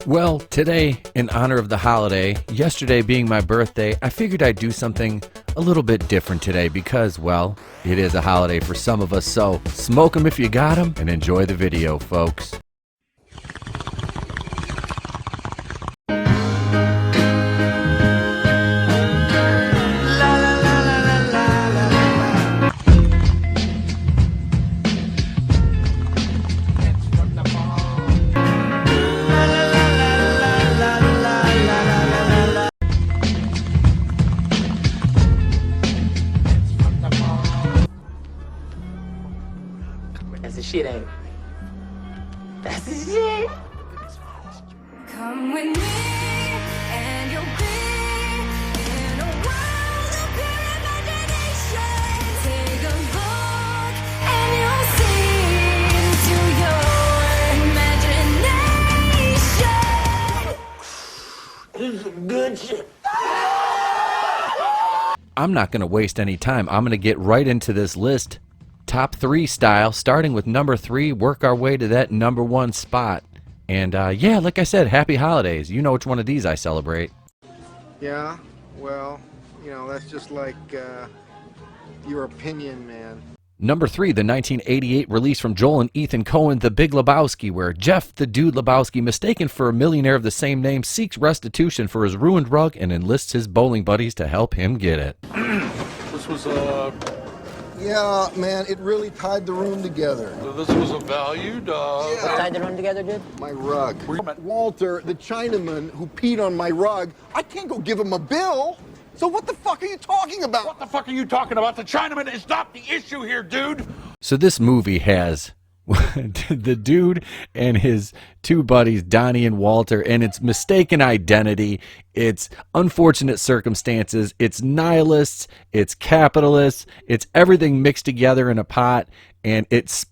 Well, today, in honor of the holiday, yesterday being my birthday, I figured I'd do something a little bit different today because, well, it is a holiday for some of us, so smoke 'em if you got 'em and enjoy the video, folks. That's the shit, ain't it? That's the shit. Come with me, and you'll be in a world of pure imagination. Take a look, and you'll see into your imagination. This is some good shit. I'm not going to waste any time. I'm going to get right into this list. Top 3 style, starting with number 3, work our way to that number 1 spot. And yeah, like I said, happy holidays. You know which one of these I celebrate. Yeah, well, that's just like your opinion, man. Number 3, the 1988 release from Joel and Ethan Coen, The Big Lebowski, where Jeff the Dude Lebowski, mistaken for a millionaire of the same name, seeks restitution for his ruined rug and enlists his bowling buddies to help him get it. This was Yeah, man, it really tied the room together. this was a valued, What tied the room together, dude? My rug. Walter, the Chinaman who peed on my rug, I can't go give him a bill. So what the fuck are you talking about? What the fuck are you talking about? The Chinaman is not the issue here, dude. So this movie has the dude and his 2 buddies, Donnie and Walter, and it's mistaken identity, it's unfortunate circumstances, it's nihilists, it's capitalists, it's everything mixed together in a pot, and it's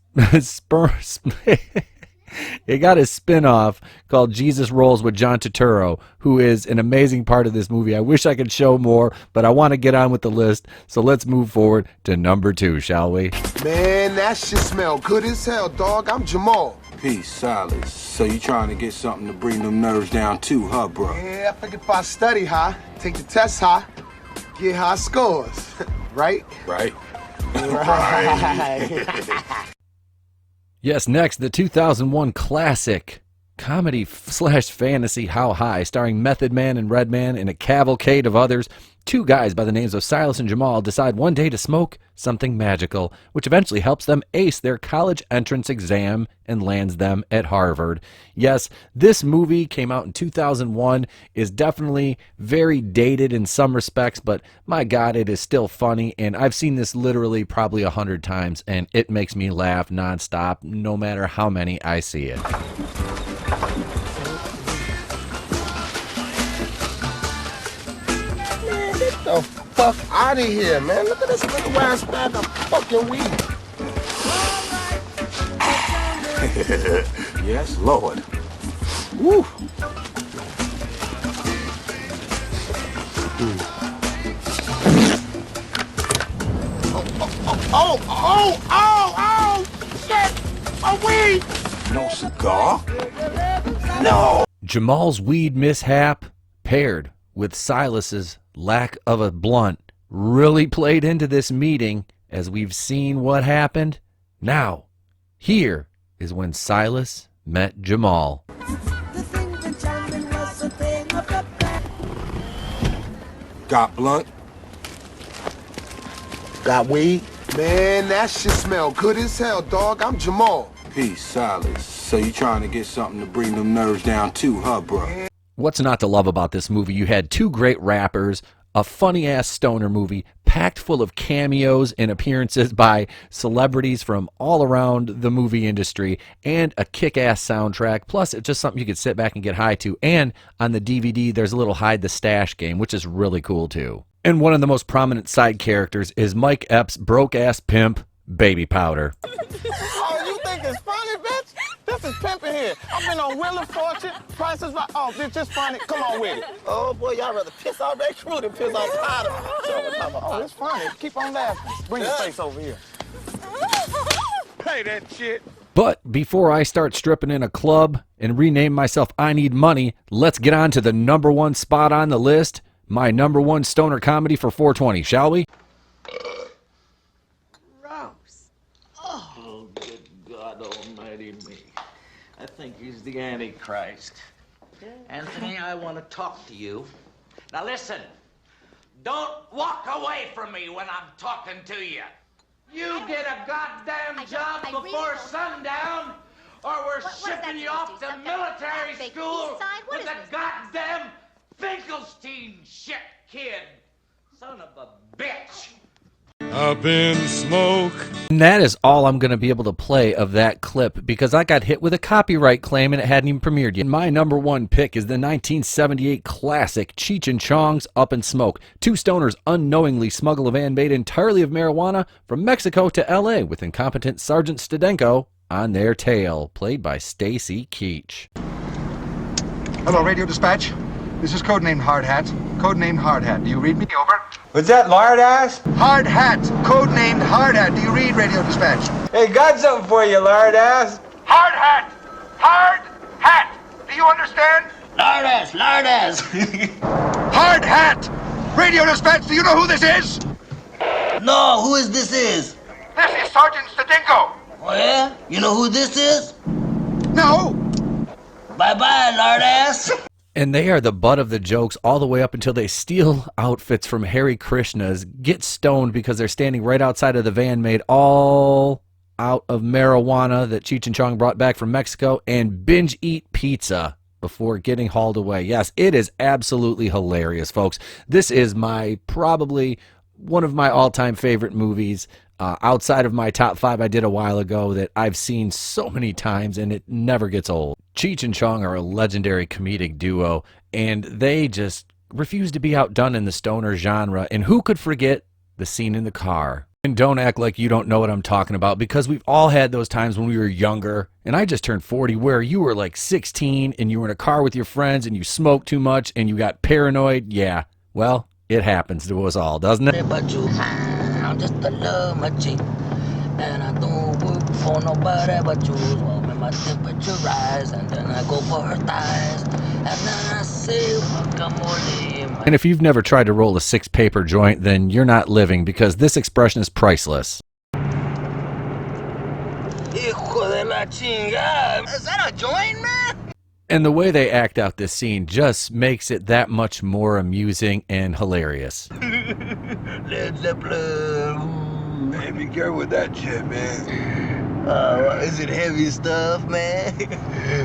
it got a spin-off called Jesus Rolls with John Turturro, who is an amazing part of this movie. I wish I could show more, but I want to get on with the list, so let's move forward to number 2, shall we? Man, that shit smell good as hell, dog. I'm Jamal. Peace, Silas. So you trying to get something to bring them nerves down too, huh, bro? Yeah, I figured if I study high, take the test high, get high scores, right? Right. Yes, next, the 2001 classic comedy / fantasy How High, starring Method Man and Redman and a cavalcade of others. 2 guys by the names of Silas and Jamal decide one day to smoke something magical, which eventually helps them ace their college entrance exam and lands them at Harvard. Yes, this movie came out in 2001, is definitely very dated in some respects, but my God, it is still funny, and I've seen this literally probably 100 times, and it makes me laugh nonstop, no matter how many I see it. Get the fuck out of here, man. Look at this little ass bag of fucking weed. Yes, Lord. Woo. Oh, shit. My weed. No cigar? No! Jamal's weed mishap, paired with Silas's lack of a blunt, really played into this meeting, as we've seen what happened. Now, here is when Silas met Jamal. Got blunt? Got weed? Man, that shit smell good as hell, dog. I'm Jamal. Peace, Silas. So you trying to get something to bring them nerves down too, huh, bro? What's not to love about this movie? You had 2 great rappers, a funny-ass stoner movie, packed full of cameos and appearances by celebrities from all around the movie industry, and a kick-ass soundtrack. Plus, it's just something you could sit back and get high to. And on the DVD, there's a little hide the stash game, which is really cool, too. And one of the most prominent side characters is Mike Epps' broke-ass pimp, Baby Powder. Oh, you think it's funny, bitch? This is pimping here. I've been on Wheel of Fortune, Prices Right. Oh, bitch, it's funny. Come on with it. Oh, boy, y'all rather piss off that crew than piss off Powder. Oh, it's funny. Keep on laughing. Bring your face over here. Pay that shit. But before I start stripping in a club and rename myself I Need Money, let's get on to the number one spot on the list, my number one stoner comedy for 420, shall we? Gross. Oh, good God almighty me. I think he's the Antichrist. Anthony, I want to talk to you. Now listen, don't walk away from me when I'm talking to you. You get a goddamn job before sundown, or we're shipping you off to military school with a goddamn Finkelstein shit kid. Son of a bitch. Up in smoke. And that is all I'm going to be able to play of that clip because I got hit with a copyright claim and it hadn't even premiered yet. My number one pick is the 1978 classic Cheech and Chong's Up in Smoke. Two stoners unknowingly smuggle a van made entirely of marijuana from Mexico to LA with incompetent Sergeant Stadenko on their tail, played by Stacy Keach. Hello, radio dispatch. This is codenamed Hard Hat. Codenamed Hard Hat. Do you read me? Over. Was that lard ass? Hard Hat. Codenamed Hard Hat. Do you read radio dispatch? Hey, got something for you, lard ass. Hard Hat. Hard Hat. Do you understand? Lard ass, lard ass. Hard Hat. Radio dispatch. Do you know who this is? No, who is this is? This is Sergeant Stadenko. Oh yeah? You know who this is? No. Bye-bye, lard ass. And they are the butt of the jokes all the way up until they steal outfits from Hare Krishnas, get stoned because they're standing right outside of the van made all out of marijuana that Cheech and Chong brought back from Mexico, and binge eat pizza before getting hauled away. Yes, it is absolutely hilarious, folks. This is probably one of my all-time favorite movies. Outside of my top 5 I did a while ago that I've seen so many times and it never gets old. Cheech and Chong are a legendary comedic duo and they just refuse to be outdone in the stoner genre. And who could forget the scene in the car? And don't act like you don't know what I'm talking about because we've all had those times when we were younger. And I just turned 40 where you were like 16 and you were in a car with your friends and you smoked too much and you got paranoid. Yeah, well, it happens to us all, doesn't it? I'm just a love my chick, and I don't work for nobody but you. So when my temperature rise, and then I go for her thighs, and then I say, guacamole. And if you've never tried to roll a 6-paper joint, then you're not living because this expression is priceless. Hijo de la chingada. Is that a joint, man? And the way they act out this scene just makes it that much more amusing and hilarious. Led Zeppelin. Hey, be careful with that shit, man. Is it heavy stuff, man?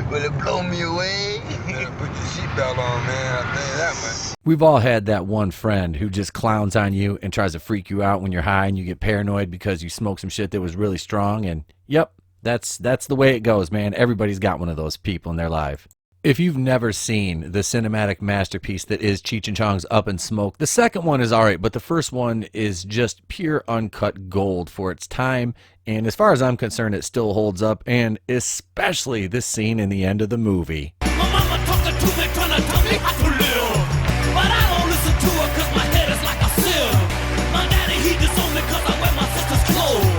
Will it blow me away? Better put your seatbelt on, man. I'll tell you that much. We've all had that one friend who just clowns on you and tries to freak you out when you're high and you get paranoid because you smoked some shit that was really strong. And yep, that's the way it goes, man. Everybody's got one of those people in their life. If you've never seen the cinematic masterpiece that is Cheech and Chong's Up in Smoke, the second one is alright, but the first one is just pure uncut gold for its time, and as far as I'm concerned, it still holds up, and especially this scene in the end of the movie. My mama talking to me, trying to tell me how to live. But I don't listen to her cause my head is like a sieve. My daddy, he disowned me cause I wear my sister's clothes.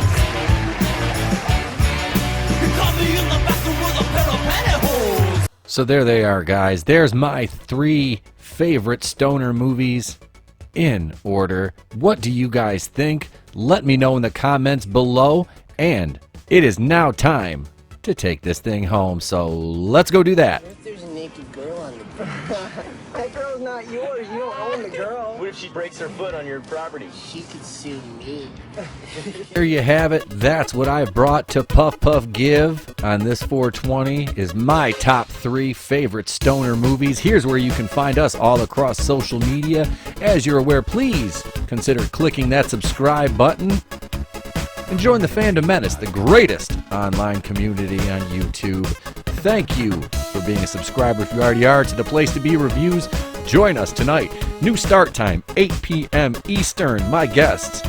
He caught me in the bathroom with a pair of pantyhose. So there they are, guys. There's my 3 favorite stoner movies in order. What do you guys think? Let me know in the comments below. And it is now time to take this thing home. So let's go do that. What if there's a naked girl on the That girl's not yours. You don't own the girl. What if she breaks her foot on your property? She could sue me. There you have it. That's what I brought to Puff Puff Give on this 420 is my top 3 favorite stoner movies. Here's where you can find us all across social media. As you're aware, please consider clicking that subscribe button and join the Fandom Menace, the greatest online community on YouTube. Thank you for being a subscriber if you already are to the Place to Be Reviews. Join us tonight. New start time, 8 p.m. Eastern. My guests,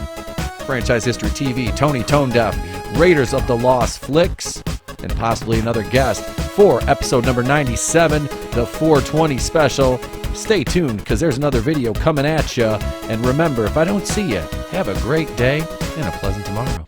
Franchise History TV, Tony Tone Deaf, Raiders of the Lost Flicks, and possibly another guest for episode number 97, the 420 special. Stay tuned because there's another video coming at you. And remember, if I don't see you, have a great day and a pleasant tomorrow.